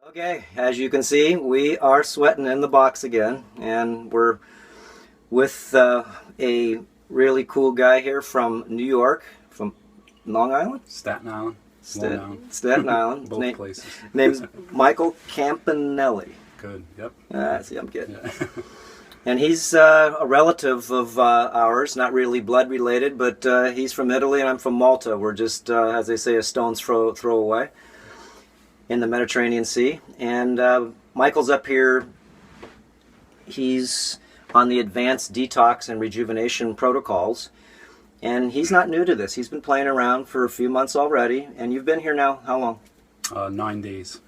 Okay, as you can see, we are sweating in the box again, and we're with a really cool guy here from New York, from Long Island? Staten Island. Staten Island. Both places. Name's Michael Campanile. Good, yep. See, I'm getting it. Yeah. And he's a relative of ours, not really blood related, but he's from Italy and I'm from Malta. We're just, as they say, a stone's throw away in the Mediterranean Sea. And Michael's up here. He's on the Advanced Detox and Rejuvenation protocols. And he's not new to this. He's been playing around for a few months already. And you've been here now, how long? 9 days.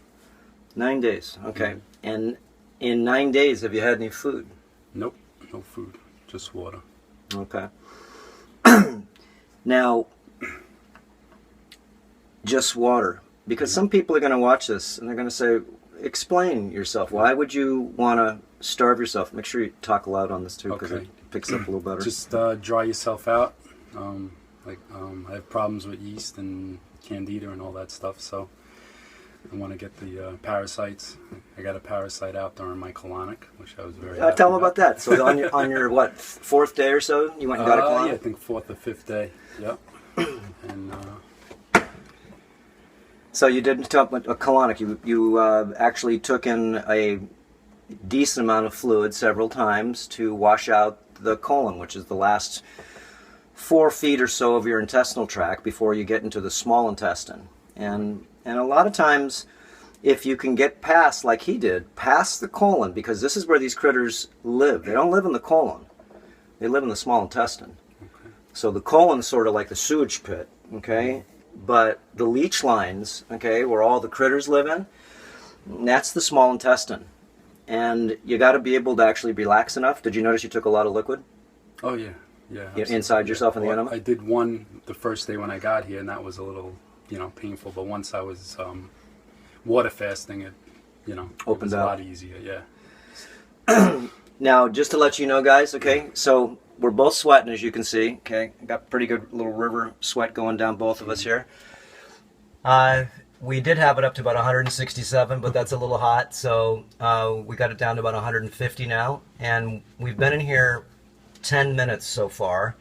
9 days, okay. And in 9 days, have you had any food? Nope, no food, just water. Okay. Now, just water. Because some people are going to watch this and they're going to say, explain yourself. Why would you want to starve yourself? Make sure you talk loud on this too, because it picks up a little better. Just dry yourself out. I have problems with yeast and candida and all that stuff, so I want to get the parasites. I got a parasite out during my colonic, which I was very happy Tell them about that. So on your what, 4th day or so, you went and got a colonic? Yeah, I think 4th or 5th day. Yep. And so you didn't talk about a colonic. You actually took in a decent amount of fluid several times to wash out the colon, which is the last 4 feet or so of your intestinal tract before you get into the small intestine. And a lot of times, if you can get past, like he did, past the colon, because this is where these critters live. They don't live in the colon. They live in the small intestine. okay. So the colon is sort of like the sewage pit, okay? But the leach lines, okay, where all the critters live in, that's the small intestine. And you got to be able to actually relax enough. Did you notice you took a lot of liquid? Oh yeah, yeah. Absolutely. Inside yourself in the enema? I did one the first day when I got here, and that was a little, painful. But once I was water fasting, it, Opened it was up. a lot easier. Yeah. Now, just to let you know, guys, okay, so we're both sweating, as you can see, okay? Got pretty good little river sweat going down both of us here. We did have it up to about 167, but that's a little hot, so we got it down to about 150 now, and we've been in here 10 minutes so far.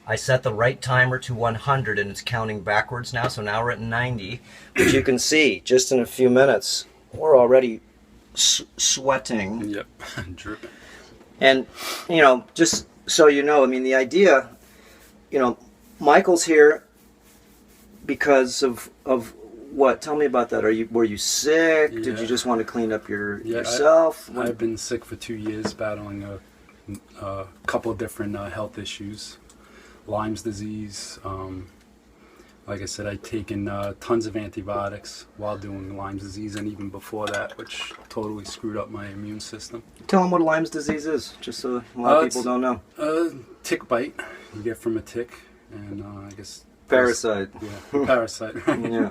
I set the right timer to 100, and it's counting backwards now, so now we're at 90. But you can see, just in a few minutes, we're already sweating. Yep. Dripping. And, just so you know, I mean, the idea, Michael's here because of what? Tell me about that. Were you sick? Yeah. Did you just want to clean up yourself? I've been sick for 2 years, battling a couple of different health issues. Lyme's disease. Like I said, I'd taken tons of antibiotics while doing Lyme's disease, and even before that, which totally screwed up my immune system. Tell them what Lyme's disease is, just so a lot of people don't know. Tick bite you get from a tick, and I guess Parasite. Yeah, parasite. Yeah.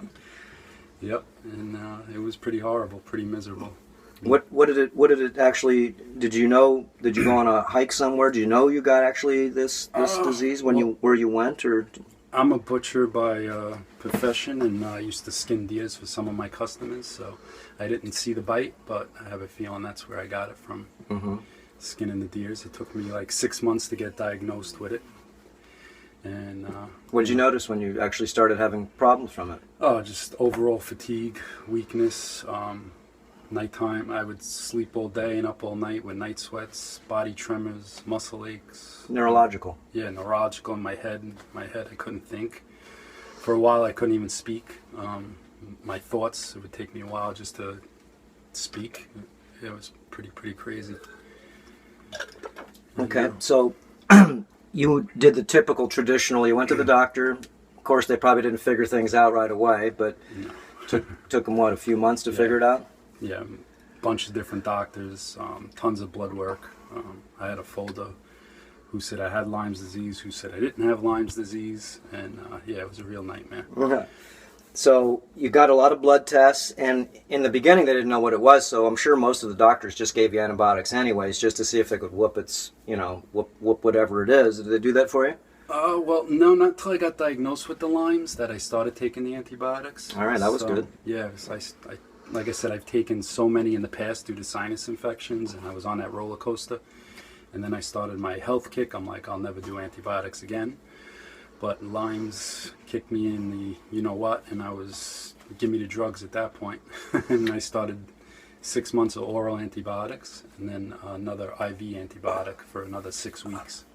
Yep, and it was pretty horrible, pretty miserable. What did it actually? Did you go on a hike somewhere? Do you know you got actually this disease where you went, or? I'm a butcher by profession, and I used to skin deers for some of my customers, so I didn't see the bite, but I have a feeling that's where I got it from. Mm-hmm. Skinning the deers. It took me like 6 months to get diagnosed with it. And what did you notice when you actually started having problems from it? Oh, just overall fatigue, weakness. Nighttime, I would sleep all day and up all night with night sweats, body tremors, muscle aches. Neurological. Yeah, neurological in my head. I couldn't think. For a while, I couldn't even speak. My thoughts, it would take me a while just to speak. It was pretty crazy. Okay, so you did the typical traditional. You went to the doctor. Of course, they probably didn't figure things out right away, but took them, a few months to figure it out? Yeah, a bunch of different doctors, tons of blood work. I had a folder who said I had Lyme's disease, who said I didn't have Lyme's disease, and it was a real nightmare. Okay. So you got a lot of blood tests, and in the beginning they didn't know what it was, so I'm sure most of the doctors just gave you antibiotics anyways, just to see if they could whoop whatever it is. Did they do that for you? Well, no, not until I got diagnosed with the Lyme's that I started taking the antibiotics. All right, that was good. Yeah, I like I said, I've taken so many in the past due to sinus infections, and I was on that roller coaster. And then I started my health kick. I'm like, I'll never do antibiotics again. But Lyme's kicked me in the you know what, and I was, give me the drugs at that point. And I started 6 months of oral antibiotics, and then another IV antibiotic for another 6 weeks.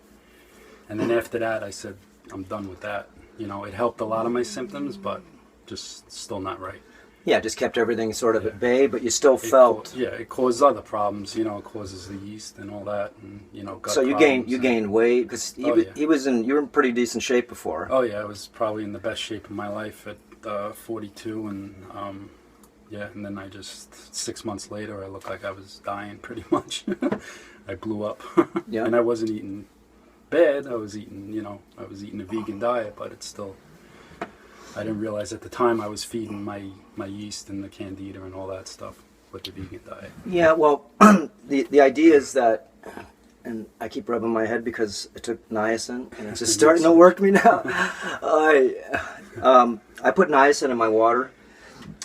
And then after that, I said, I'm done with that. You know, it helped a lot of my symptoms, but just still not right. Yeah, just kept everything sort of at bay, but you still felt. It caused other problems. You know, it causes the yeast and all that, and you know, gut So you gained weight because you were in pretty decent shape before. Oh yeah, I was probably in the best shape of my life at 42, and and then I just 6 months later, I looked like I was dying pretty much. I blew up. Yeah. And I wasn't eating bad. I was eating a vegan diet, but it's still. I didn't realize at the time I was feeding my yeast and the candida and all that stuff with the vegan diet. Yeah, well, the idea is that, and I keep rubbing my head because I took niacin and it's just starting to work me now. I put niacin in my water.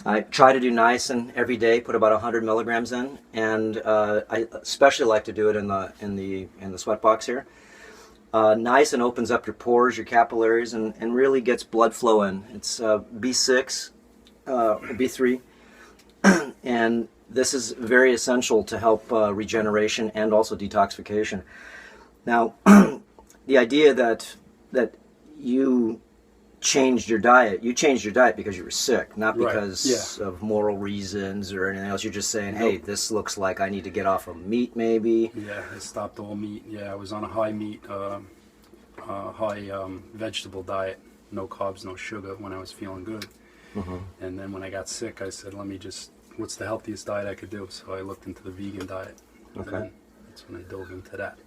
I try to do niacin every day. Put about 100 milligrams in, and I especially like to do it in the sweat box here. Niacin opens up your pores, your capillaries, and really gets blood flow in. It's B6, B3, and this is very essential to help regeneration and also detoxification. Now, the idea that you changed your diet because you were sick, not because of moral reasons or anything else. You're just saying, hey, this looks like I need to get off of meat maybe. Yeah, I stopped all meat. Yeah, I was on a high meat, high vegetable diet, no carbs, no sugar when I was feeling good. Mm-hmm. And then when I got sick, I said, what's the healthiest diet I could do? So I looked into the vegan diet. Okay. And that's when I dove into that.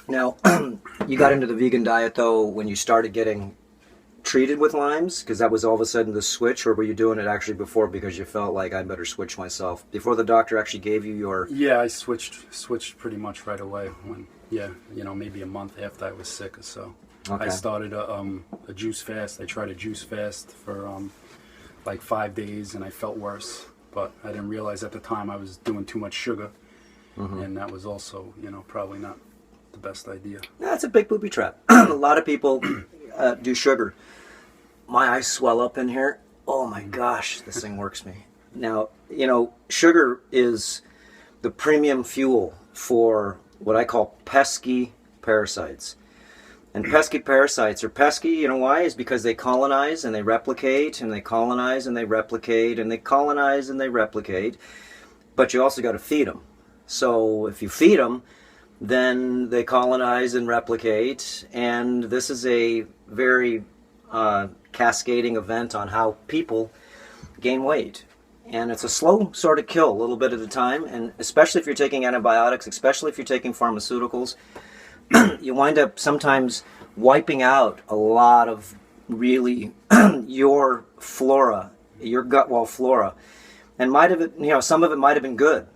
Now, you got into the vegan diet though when you started getting treated with Lyme's, because that was all of a sudden the switch, or were you doing it actually before because you felt like I better switch myself before the doctor actually gave you your? Yeah, I switched pretty much right away when maybe a month after I was sick or so. Okay. I started a juice fast. I tried a juice fast for like 5 days, and I felt worse, but I didn't realize at the time I was doing too much sugar, and that was also probably not the best idea. That's a big booby trap. A lot of people do sugar. My eyes swell up in here. Oh my gosh, this thing works me. Now, sugar is the premium fuel for what I call pesky parasites. And pesky parasites are pesky, why? Is because they colonize and they replicate, and they colonize and they replicate, and they colonize and they replicate. But you also got to feed them. So if you feed them, then they colonize and replicate, and this is a very cascading event on how people gain weight. And it's a slow sort of kill, a little bit at a time, and especially if you're taking antibiotics, especially if you're taking pharmaceuticals, you wind up sometimes wiping out a lot of really your flora, your gut wall flora. And some of it might have been good.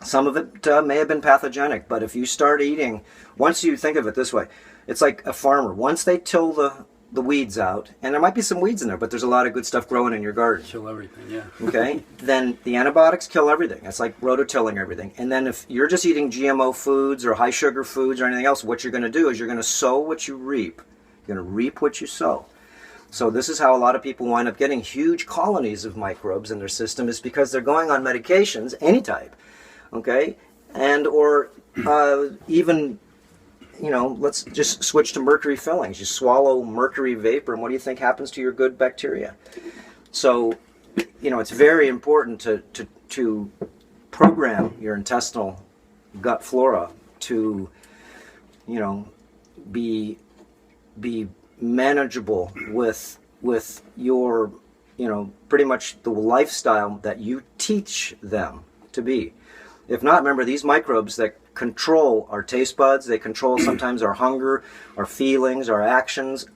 Some of it may have been pathogenic, but if you start eating, once you think of it this way, it's like a farmer. Once they till the weeds out, and there might be some weeds in there, but there's a lot of good stuff growing in your garden. Kill everything, yeah. Okay? Then the antibiotics kill everything. It's like rototilling everything. And then if you're just eating GMO foods or high sugar foods or anything else, what you're going to do is you're going to sow what you reap. You're going to reap what you sow. So this is how a lot of people wind up getting huge colonies of microbes in their system, is because they're going on medications, any type. Okay, and or even, let's just switch to mercury fillings. You swallow mercury vapor, and what do you think happens to your good bacteria? So, it's very important to program your intestinal gut flora to, be manageable with your, pretty much the lifestyle that you teach them to be. If not, remember, these microbes that control our taste buds, they control sometimes our hunger, our feelings, our actions,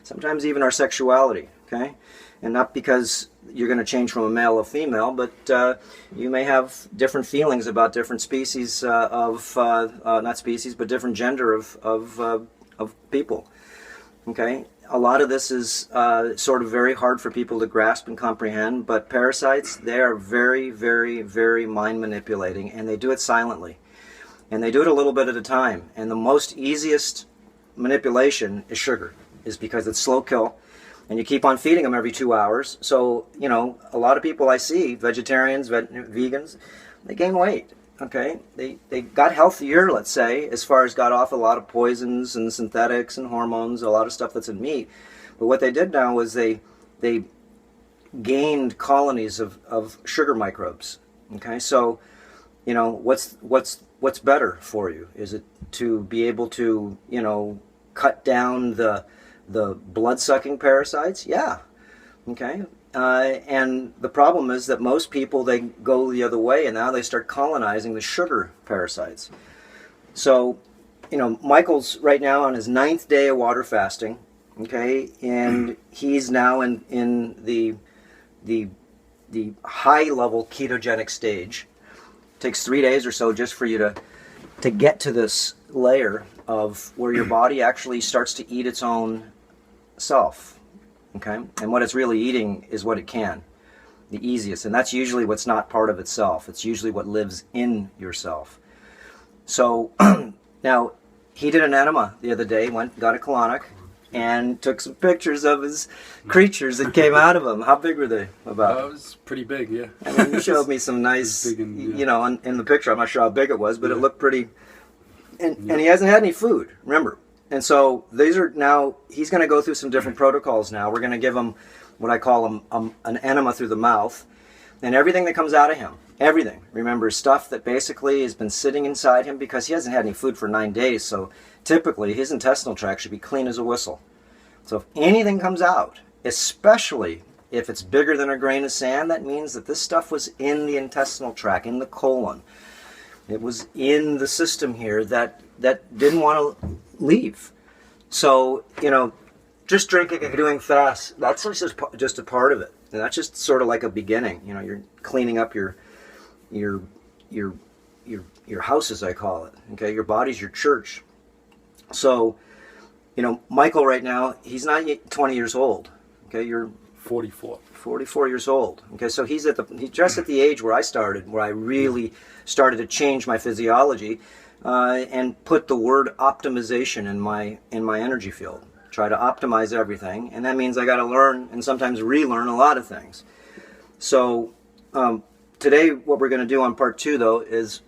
sometimes even our sexuality, okay? And not because you're going to change from a male to female, but you may have different feelings about different species not species, but different gender of people, okay? a lot of this is sort of very hard for people to grasp and comprehend, but parasites, they are very, very, very mind manipulating, and they do it silently. And they do it a little bit at a time. And the most easiest manipulation is sugar, is because it's slow kill, and you keep on feeding them every 2 hours. So, you know, a lot of people I see, vegetarians, vegans, they gain weight. Okay, they got healthier, let's say, as far as got off a lot of poisons and synthetics and hormones, a lot of stuff that's in meat. But what they did now was they gained colonies of sugar microbes. Okay, so, you know, what's better for you? Is it to be able to, you know, cut down the blood-sucking parasites? Yeah. Okay. And the problem is that most people, they go the other way, and now they start colonizing the sugar parasites. So, you know, Michael's right now on his 9th day of water fasting, okay, and he's now in the high-level ketogenic stage. It takes 3 days or so just for you to get to this layer of where your body actually starts to eat its own self. Okay, and what it's really eating is what it can, the easiest, and that's usually what's not part of itself. It's usually what lives in yourself. So now he did an enema the other day, got a colonic, and took some pictures of his creatures that came out of him. How big were they? About? It was pretty big, yeah. I mean, you showed me some nice, you know, in the picture. I'm not sure how big it was, but it looked pretty. And he hasn't had any food, remember. And so these are now, he's going to go through some different protocols now. We're going to give him what I call an enema through the mouth. And everything that comes out of him, everything, remember, stuff that basically has been sitting inside him because he hasn't had any food for 9 days. So typically his intestinal tract should be clean as a whistle. So if anything comes out, especially if it's bigger than a grain of sand, that means that this stuff was in the intestinal tract, in the colon. It was in the system here that didn't want to leave. So, you know, just drinking and doing fast, that's just a part of it. And that's just sort of like a beginning. You know, you're cleaning up your house, as I call it. Okay, your body's your church. So, you know, Michael right now, he's not yet 20 years old. Okay, you're 44. 44 years old. Okay, so he's just at the age where I started, where I really started to change my physiology and put the word optimization in my energy field. Try to optimize everything, and that means I got to learn and sometimes relearn a lot of things. So today, what we're going to do on part 2, though, is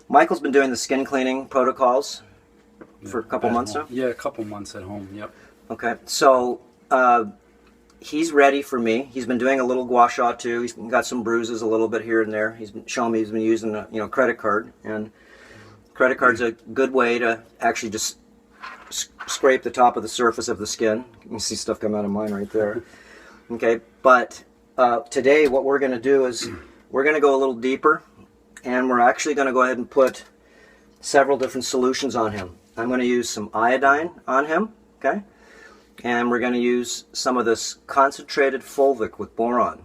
Michael's been doing the skin cleaning protocols for a couple months now. Yeah, a couple months at home. Yep. Okay, so he's ready for me. He's been doing a little gua sha too. He's got some bruises a little bit here and there. He's been showing me he's been using a credit card, and credit card's a good way to actually just scrape the top of the surface of the skin. You can see stuff come out of mine right there. Okay, but today what we're going to do is we're going to go a little deeper, and we're actually going to go ahead and put several different solutions on him. I'm going to use some iodine on him, okay? And we're going to use some of this concentrated fulvic with boron,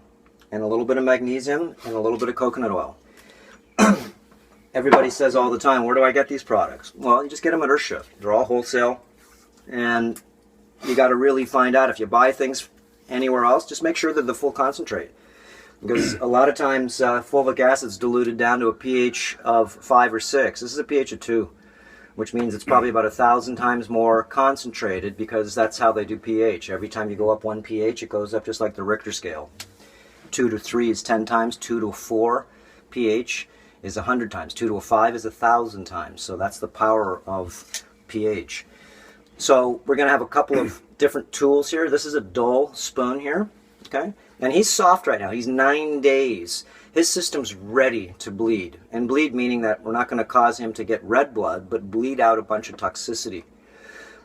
and a little bit of magnesium, and a little bit of coconut oil. Everybody says all the time, where do I get these products? Well, you just get them at Earthshift. They're all wholesale, and you got to really find out if you buy things anywhere else, just make sure they're the full concentrate. Because a lot of times fulvic acid is diluted down to a pH of 5 or 6. This is a pH of 2, which means it's probably about 1,000 times more concentrated, because that's how they do pH. Every time you go up 1 pH, it goes up just like the Richter scale. 2 to 3 is 10 times, 2 to 4 pH is 100 times, 2 to 5 is 1,000 times. So that's the power of pH. So we're going to have a couple of different tools here. This is a dull spoon here, okay? And he's soft right now. He's 9 days. His system's ready to bleed. And bleed meaning that we're not going to cause him to get red blood, but bleed out a bunch of toxicity.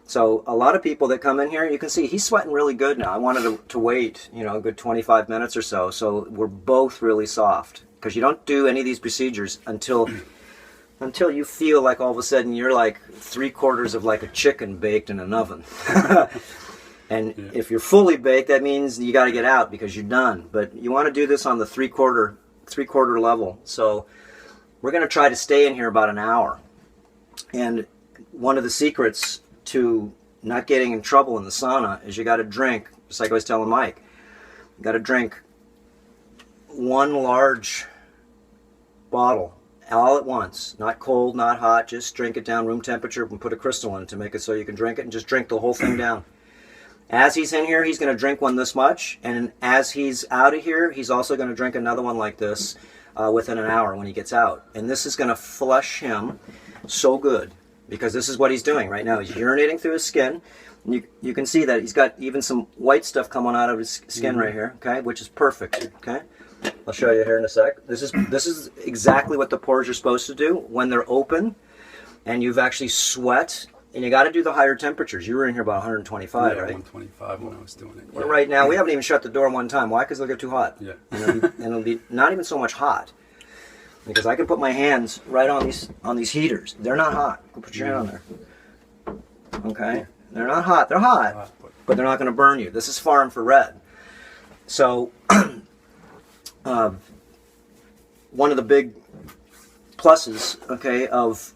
So a lot of people that come in here, you can see he's sweating really good now. I wanted to wait, a good 25 minutes or so. So we're both really soft, because you don't do any of these procedures until you feel like all of a sudden you're like 3/4 of like a chicken baked in an oven. And if you're fully baked, that means you got to get out because you're done. But you want to do this on the three-quarter level. So we're going to try to stay in here about an hour. And one of the secrets to not getting in trouble in the sauna is you got to drink, just like I was telling Mike, you got to drink one large bottle all at once, not cold, not hot, just drink it down room temperature and put a crystal in it to make it so you can drink it, and just drink the whole thing down. As he's in here, he's going to drink one this much, and as he's out of here, he's also going to drink another one like this within an hour when he gets out. And this is going to flush him so good, because this is what he's doing right now. He's urinating through his skin. And you can see that he's got even some white stuff coming out of his skin right here, okay, which is perfect, okay? I'll show you here in a sec. This is exactly what the pores are supposed to do when they're open and you've actually sweat. And you got to do the higher temperatures. You were in here about 125, right? 125 when I was doing it. Yeah. Well, right now, we haven't even shut the door one time. Why? Because it'll get too hot. Yeah. And it'll be not even so much hot. Because I can put my hands right on these heaters. They're not hot. Put your hand on there. Okay? They're not hot. They're hot. But they're not going to burn you. This is far infrared. So, one of the big pluses, okay, of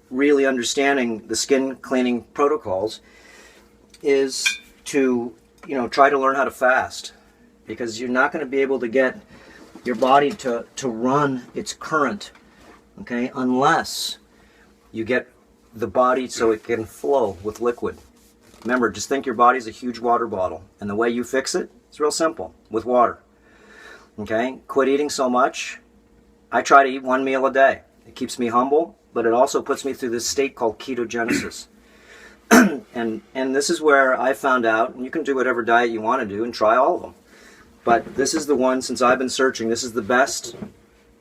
really understanding the skin cleaning protocols is to, try to learn how to fast, because you're not going to be able to get your body to run its current, okay, unless you get the body so it can flow with liquid. Remember, just think your body's a huge water bottle, and the way you fix it is real simple, with water. Okay, quit eating so much. I try to eat one meal a day. It keeps me humble, but it also puts me through this state called ketogenesis. and this is where I found out, and you can do whatever diet you want to do and try all of them. But this is the one, since I've been searching, this is the best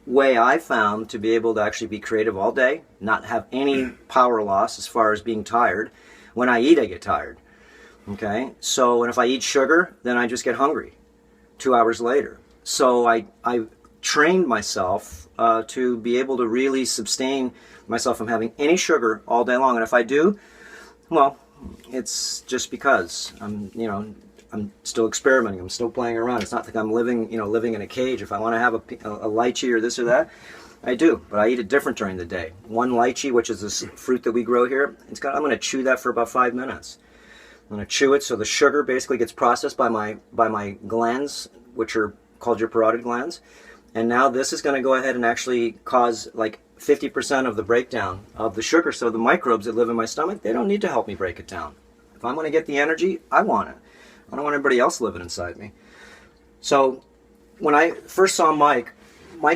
way I found to be able to actually be creative all day, not have any power loss as far as being tired. When I eat, I get tired. Okay, so, and if I eat sugar, then I just get hungry 2 hours later. So I trained myself to be able to really sustain myself from having any sugar all day long. And if I do, well, it's just because I'm still experimenting. I'm still playing around. It's not like I'm living in a cage. If I want to have a lychee or this or that, I do. But I eat it different during the day. One lychee, which is this fruit that we grow here, I'm going to chew that for about 5 minutes. I'm going to chew it so the sugar basically gets processed by my glands, which are called your parotid glands. And now this is going to go ahead and actually cause like 50% of the breakdown of the sugar. So the microbes that live in my stomach, they don't need to help me break it down. If I'm going to get the energy, I want it. I don't want everybody else living inside me. So when I first saw Mike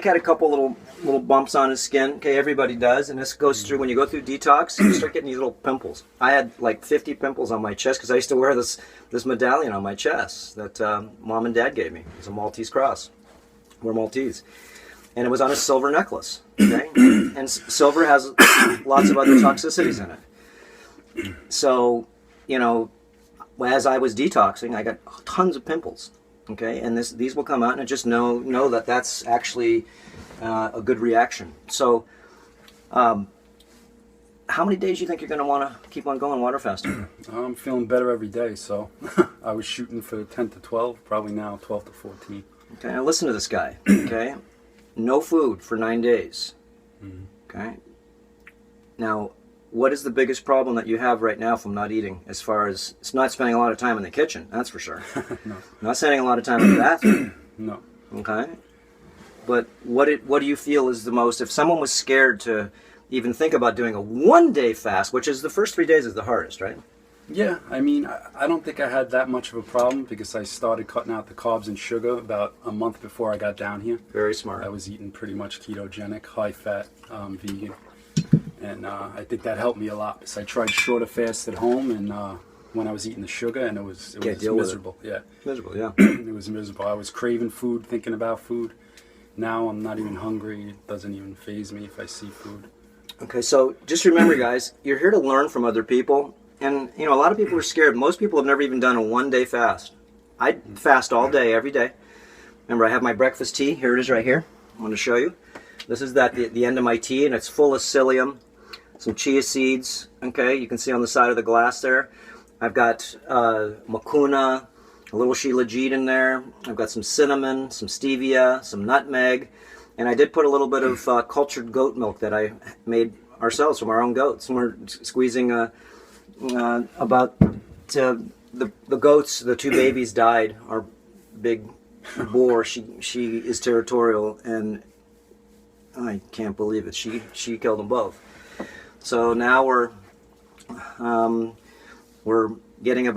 had a couple little bumps on his skin. Okay, everybody does. And this goes through, when you go through detox, you start getting these little pimples. I had like 50 pimples on my chest because I used to wear this medallion on my chest that Mom and Dad gave me. It's a Maltese cross. We're Maltese. And it was on a silver necklace. Okay? And silver has lots of other toxicities in it. So, as I was detoxing, I got tons of pimples. Okay? And these will come out, and I just know that that's actually a good reaction. So, how many days do you think you're going to want to keep on going water fasting? I'm feeling better every day, so I was shooting for 10 to 12, probably now 12 to 14. Okay, now listen to this guy, okay? No food for 9 days, okay? Now, what is the biggest problem that you have right now from not eating, as far as, it's not spending a lot of time in the kitchen, that's for sure. No. Not spending a lot of time in the bathroom. No. Okay? But what do you feel is the most, if someone was scared to even think about doing a 1 day fast, which is the first 3 days is the hardest, right? Yeah, I mean, I don't think I had that much of a problem because I started cutting out the carbs and sugar about a month before I got down here. Very smart. I was eating pretty much ketogenic, high-fat, vegan, and I think that helped me a lot. So I tried shorter fasts at home, and when I was eating the sugar, and it was miserable. Yeah, miserable. Yeah, it was miserable. I was craving food, thinking about food. Now I'm not even hungry. It doesn't even faze me if I see food. Okay, so just remember, guys, you're here to learn from other people. And, a lot of people are scared. Most people have never even done a 1 day fast. I fast all day, every day. Remember, I have my breakfast tea. Here it is right here. I want to show you. This is the end of my tea, and it's full of psyllium, some chia seeds. Okay, you can see on the side of the glass there. I've got mucuna, a little shilajit in there. I've got some cinnamon, some stevia, some nutmeg. And I did put a little bit of cultured goat milk that I made ourselves from our own goats. And we're squeezing about the goats. The two babies died. Our big boar, she is territorial, and I can't believe it. She killed them both. So now we're getting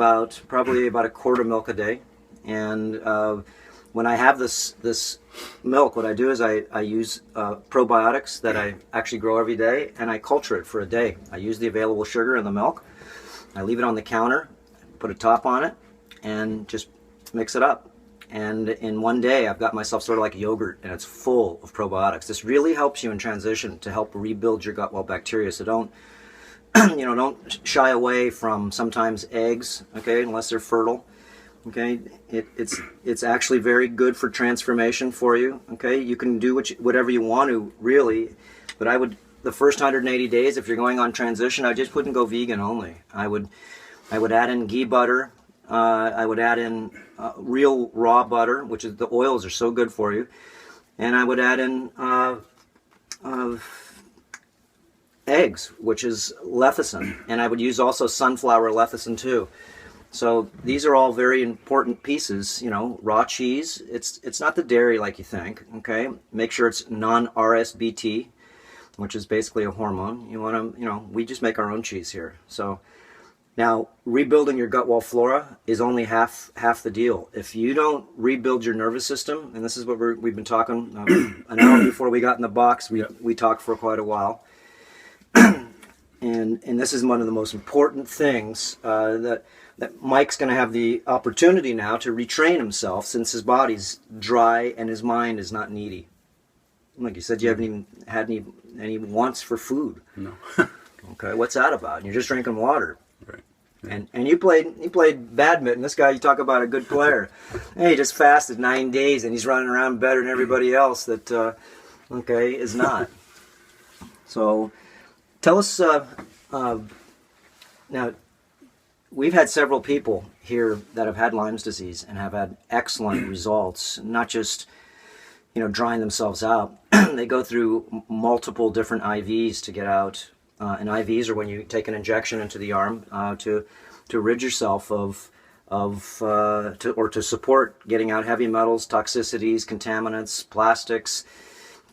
probably about a quart of milk a day, and when I have this milk, what I do is I use probiotics that I actually grow every day, and I culture it for a day. I use the available sugar in the milk. I leave it on the counter, put a top on it, and just mix it up. And in one day, I've got myself sort of like yogurt, and it's full of probiotics. This really helps you in transition to help rebuild your gut wall bacteria. So don't don't shy away from sometimes eggs, okay, unless they're fertile. Okay, it's actually very good for transformation for you. Okay, you can do whatever you want to, really, but I would, the first 180 days, if you're going on transition, I just wouldn't go vegan only. I would add in ghee butter. I would add in real raw butter, which is, the oils are so good for you, and I would add in eggs, which is lecithin, and I would use also sunflower lecithin too. So these are all very important pieces. Raw cheese, it's not the dairy like you think, okay? Make sure it's non-RSBT, which is basically a hormone. You want to, we just make our own cheese here. So now, rebuilding your gut wall flora is only half the deal. If you don't rebuild your nervous system, and this is what we've been talking, an hour before we got in the box, we talked for quite a while. And this is one of the most important things that Mike's going to have the opportunity now to retrain himself, since his body's dry and his mind is not needy. Like you said, you haven't even had any wants for food. No. Okay, what's that about? You're just drinking water. Right. Yeah. And you played badminton. This guy, you talk about a good player. Hey, he just fasted 9 days and he's running around better than everybody else that is not. So tell us now. We've had several people here that have had Lyme's disease and have had excellent results, not just, drying themselves out. They go through multiple different IVs to get out. And IVs are when you take an injection into the arm to rid yourself to support getting out heavy metals, toxicities, contaminants, plastics,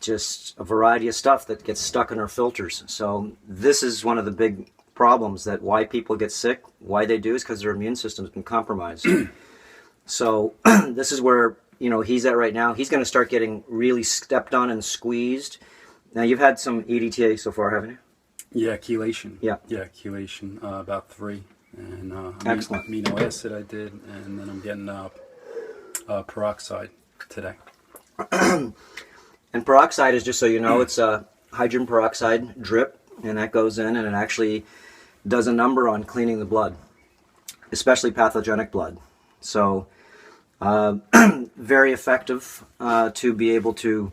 just a variety of stuff that gets stuck in our filters. So this is one of the big problems, that why people get sick, why they do, is because their immune system's been compromised. So this is where he's at right now. He's going to start getting really stepped on and squeezed. Now, you've had some EDTA so far, haven't you? Yeah, chelation. Yeah, chelation, about 3. And excellent. Amino acid I did, and then I'm getting peroxide today. And peroxide is, just so you know, it's a hydrogen peroxide drip, and that goes in, and it actually does a number on cleaning the blood, especially pathogenic blood. So very effective to be able to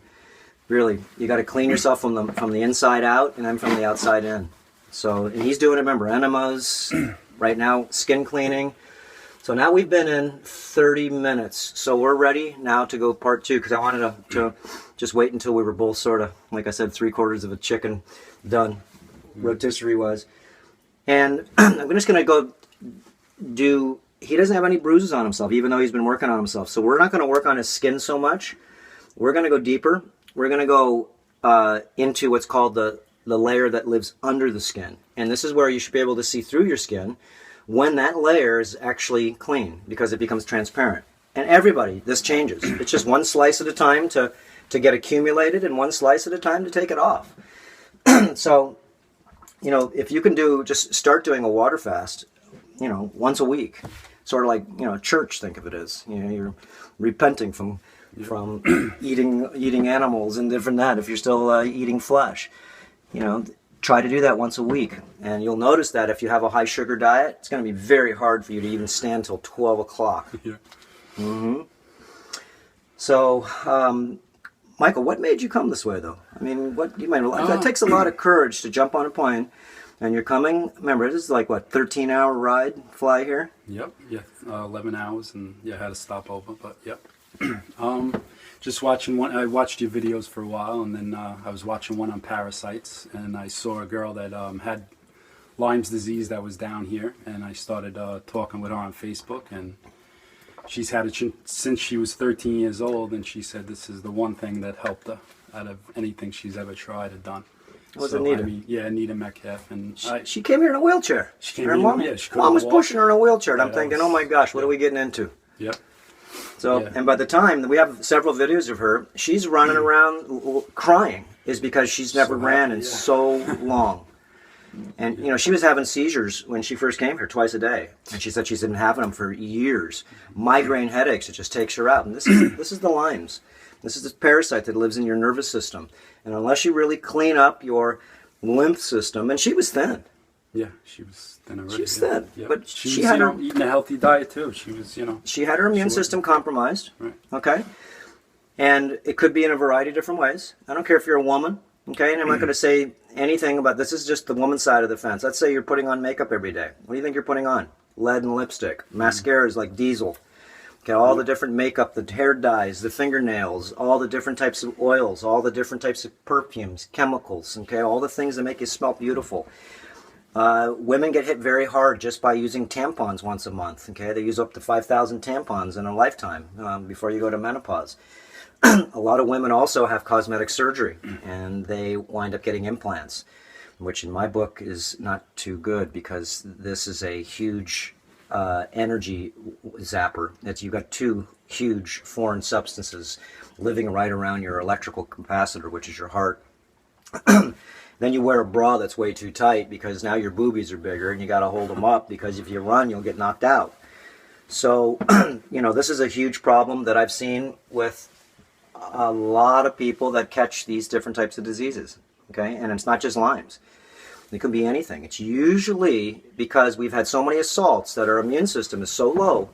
really, you got to clean yourself from the inside out and then from the outside in. So, and he's doing, remember, enemas right now, skin cleaning. So now we've been in 30 minutes. So we're ready now to go part 2, because I wanted to just wait until we were both sort of, like I said, 3/4 of a chicken done, rotisserie was. And I'm just going to go he doesn't have any bruises on himself, even though he's been working on himself. So we're not going to work on his skin so much. We're going to go deeper. We're going to go into what's called the layer that lives under the skin. And this is where you should be able to see through your skin when that layer is actually clean, because it becomes transparent. And everybody, this changes. It's just one slice at a time to get accumulated, and one slice at a time to take it off. So, if you can just start doing a water fast, once a week, sort of like, church, think of it as, you're repenting from eating animals and different that, if you're still eating flesh. Try to do that once a week, and you'll notice that if you have a high sugar diet, it's going to be very hard for you to even stand till 12 o'clock. Yeah. Mm-hmm. So, Michael, what made you come this way, though? I mean, that takes a lot of courage to jump on a plane, and you're coming. Remember, this is like 13-hour ride fly here. Yep. Yeah. 11 hours, and I had to stop over, but yep. Just watching one. I watched your videos for a while, and then I was watching one on parasites, and I saw a girl that had Lyme's disease that was down here, and I started talking with her on Facebook, and she's had it since she was 13 years old, and she said this is the one thing that helped her out of anything she's ever tried or done. Was it Anita? I mean, yeah, Anita Metcalf, and she came here in a wheelchair. She came her here, mom, yeah, she mom was walk. pushing her in a wheelchair, and Yeah, I'm thinking, was, oh my gosh, what yeah. are we getting into? Yep. So, Yeah. and by the time we have several videos of her, she's running around crying, is because she's never So ran happy, in yeah. so long. And you know, she was having seizures when she first came here twice a day, and she said she's been having them for years. Migraine headaches, it just takes her out. And this is the Lyme's. This is the parasite that lives in your nervous system. And unless you really clean up your lymph system, and she was thin. Yeah, she was thin already. She was yeah. thin, Yep. but she she was, had her eating a healthy diet too. She was, she had her immune Sure. system compromised. Right. Okay, and it could be in a variety of different ways. I don't care if you're a woman. Okay, and I'm not going to say anything about this. Is just the woman's side of the fence. Let's say you're putting on makeup every day. What do you think you're putting on? Lead and lipstick. Mascara is like diesel. Okay, all the different makeup, the hair dyes, the fingernails, all the different types of oils, all the different types of perfumes, chemicals, okay, all the things that make you smell beautiful. Women get hit very hard just by using tampons once a month, okay? They use up to 5,000 tampons in a lifetime before you go to menopause. A lot of women also have cosmetic surgery, and they wind up getting implants, which in my book is not too good because this is a huge energy zapper. You've got two huge foreign substances living right around your electrical capacitor, which is your heart. Then you wear a bra that's way too tight because now your boobies are bigger and you got to hold them up because if you run, you'll get knocked out. So, you know, this is a huge problem that I've seen with a lot of people that catch these different types of diseases. Okay, and it's not just Lyme's. It could be anything. It's usually because we've had so many assaults that our immune system is so low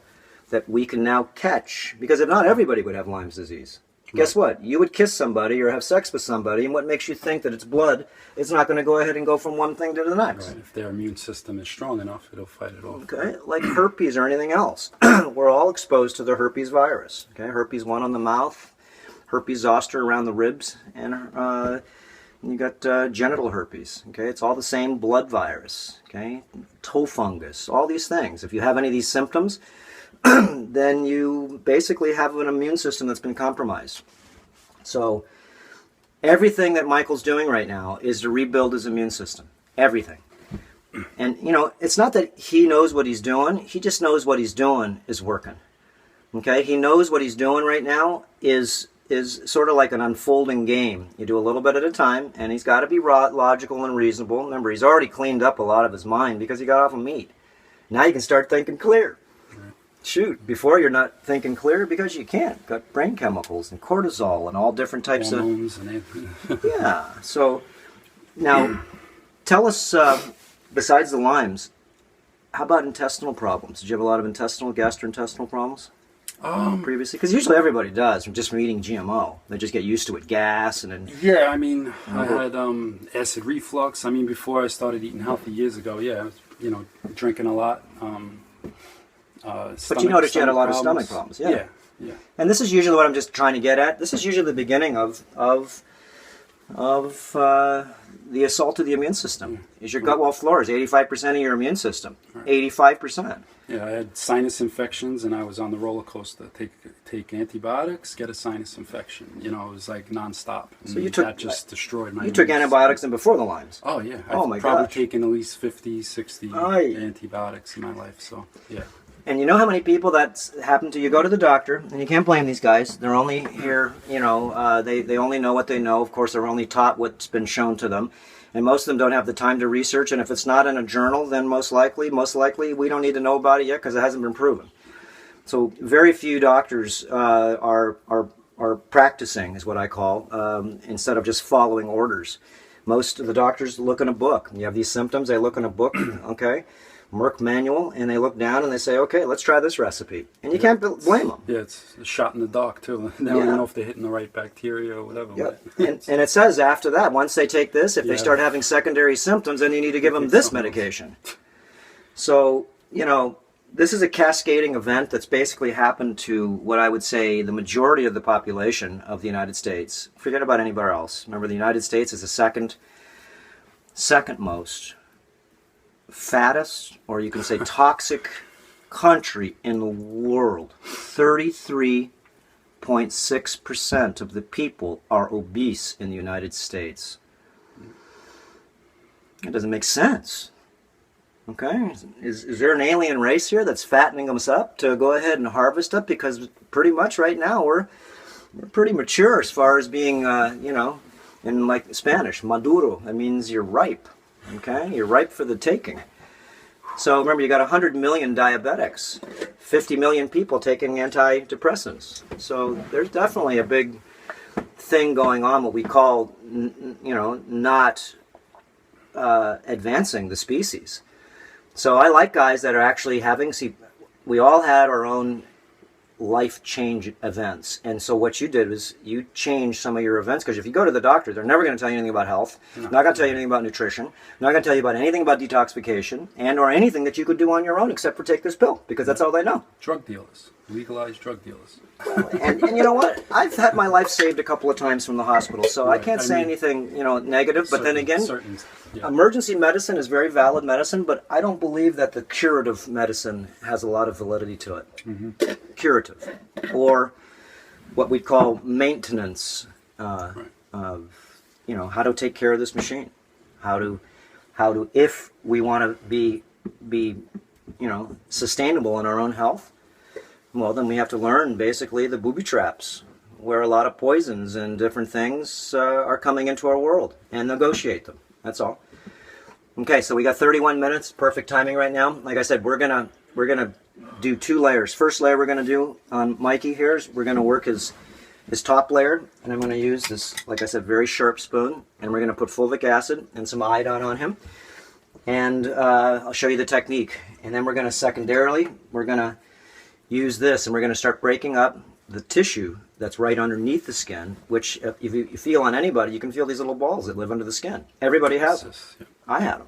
that we can now catch, because if not, everybody would have Lyme's disease. Right. Guess what? You would kiss somebody or have sex with somebody, and what makes you think that it's blood, it's not going to go ahead and go from one thing to the next. Right. If their immune system is strong enough, it'll fight it off. Okay, like herpes or anything else. We're all exposed to the herpes virus. Okay, herpes 1 on the mouth, herpes zoster around the ribs, and you got genital herpes. Okay, it's all the same blood virus. Okay, toe fungus, all these things. If you have any of these symptoms, then you basically have an immune system that's been compromised. So everything that Michael's doing right now is to rebuild his immune system. Everything. And you know, it's not that he knows what he's doing. He just knows what he's doing is working. Okay, he knows what he's doing right now is sort of like an unfolding game. You do a little bit at a time, and he's got to be logical and reasonable. Remember, he's already cleaned up a lot of his mind because he got off of meat. Now you can start thinking clear. Right. Shoot, before you're not thinking clear because you can't. Got brain chemicals and cortisol and all different types hormones of... and yeah, so now tell us, besides the Lyme's, how about intestinal problems? Did you have a lot of gastrointestinal problems? Previously, because usually everybody does from eating GMO. They just get used to it, gas, and then yeah. I mean, I had acid reflux. I mean, before I started eating healthy years ago, yeah, I was, drinking a lot. But you noticed you had a lot of stomach problems. Yeah, yeah. And this is usually what I'm just trying to get at. This is usually the beginning of the assault of the immune system. Is your gut wall flora is 85% of your immune system. 85%. Yeah, I had sinus infections, and I was on the roller coaster. Take antibiotics, get a sinus infection. It was like nonstop. So that just destroyed my. You took antibiotics and before the Lyme's. Oh yeah. I've probably taken at least 50, 60 antibiotics in my life. So yeah. And you know how many people that's happened to? You go to the doctor, and you can't blame these guys. They're only here, they only know what they know. Of course, they're only taught what's been shown to them. And most of them don't have the time to research. And if it's not in a journal, then most likely, we don't need to know about it yet because it hasn't been proven. So very few doctors are practicing, is what I call, instead of just following orders. Most of the doctors look in a book. You have these symptoms, they look in a book, okay? Merck manual, and they look down and they say, okay, let's try this recipe. And you can't blame them. Yeah, it's a shot in the dark, too. They don't know if they're hitting the right bacteria or whatever. Yep. and it says after that, once they take this, if they start having secondary symptoms, then you need to give them this medication. So, this is a cascading event that's basically happened to what I would say the majority of the population of the United States. Forget about anywhere else. Remember, the United States is the second most fattest, or you can say toxic country in the world. 33.6% of the people are obese in the United States. It doesn't make sense. Okay? Is there an alien race here that's fattening us up to go ahead and harvest up? Because pretty much right now we're pretty mature as far as being, in like Spanish, maduro. That means you're ripe. Okay? You're ripe for the taking. So remember, you got 100 million diabetics, 50 million people taking antidepressants. So there's definitely a big thing going on, what we call, not advancing the species. So I like guys that are actually we all had our own life change events. And so what you did was you changed some of your events, because if you go to the doctor, they're never going to tell you anything about health, not going to tell you anything about nutrition, not going to tell you about anything about detoxification, and or anything that you could do on your own except for take this pill, because that's all they know. Drug dealers. Legalized drug dealers. Well, and you know what? I've had my life saved a couple of times from the hospital, so I can't say anything, negative. But then again, emergency medicine is very valid medicine, but I don't believe that the curative medicine has a lot of validity to it. Mm-hmm. Curative, or what we call maintenance of, how to take care of this machine, how to, if we want to be, sustainable in our own health. Well, then we have to learn basically the booby traps, where a lot of poisons and different things are coming into our world, and negotiate them. That's all. Okay, so we got 31 minutes, perfect timing right now. Like I said, we're gonna do 2 layers. First layer we're gonna do on Mikey here is we're gonna work his top layer, and I'm gonna use this, like I said, very sharp spoon, and we're gonna put fulvic acid and some iodine on him, and I'll show you the technique. And then we're gonna secondarily, we're gonna use this, and we're going to start breaking up the tissue that's right underneath the skin, which if you feel on anybody, you can feel these little balls that live under the skin. Everybody has them. Yeah. I had them.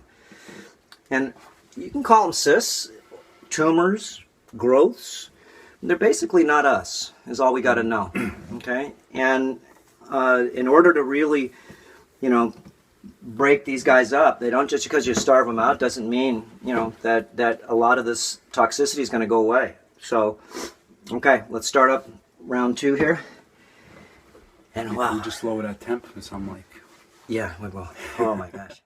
And you can call them cysts, tumors, growths. They're basically not us, is all we got to know. Okay? And in order to really, break these guys up, they don't, just because you starve them out doesn't mean, that a lot of this toxicity is going to go away. So, okay, let's start up round 2 here. And wow. You just lower that temp, because I'm like... Yeah, we will. Oh my gosh.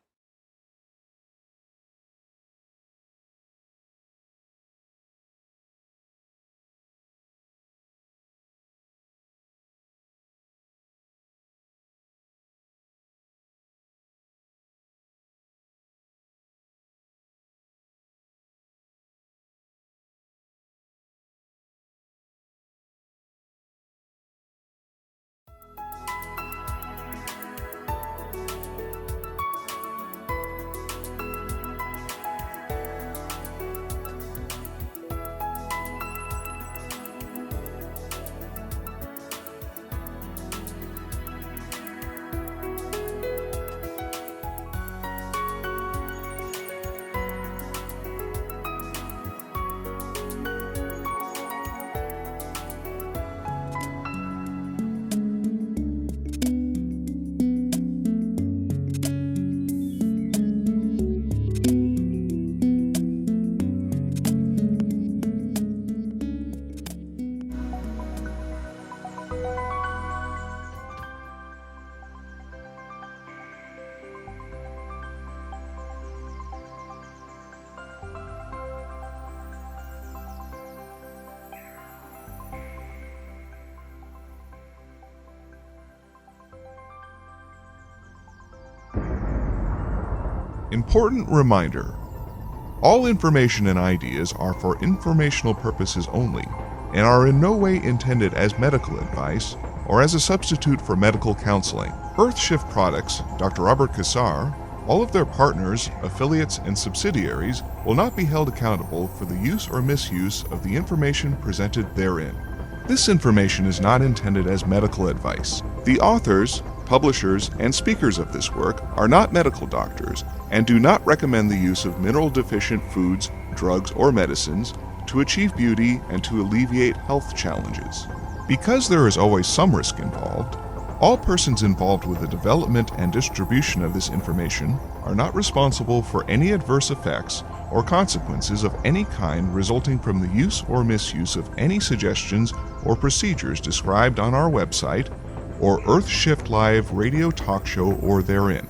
Important reminder. All information and ideas are for informational purposes only and are in no way intended as medical advice or as a substitute for medical counseling. Earthshift Products, Dr. Robert Cassar, all of their partners, affiliates, and subsidiaries will not be held accountable for the use or misuse of the information presented therein. This information is not intended as medical advice. The authors, publishers, and speakers of this work are not medical doctors and do not recommend the use of mineral-deficient foods, drugs, or medicines to achieve beauty and to alleviate health challenges. Because there is always some risk involved, All persons involved with the development and distribution of this information are not responsible for any adverse effects or consequences of any kind resulting from the use or misuse of any suggestions or procedures described on our website or Earth Shift Live radio talk show or therein.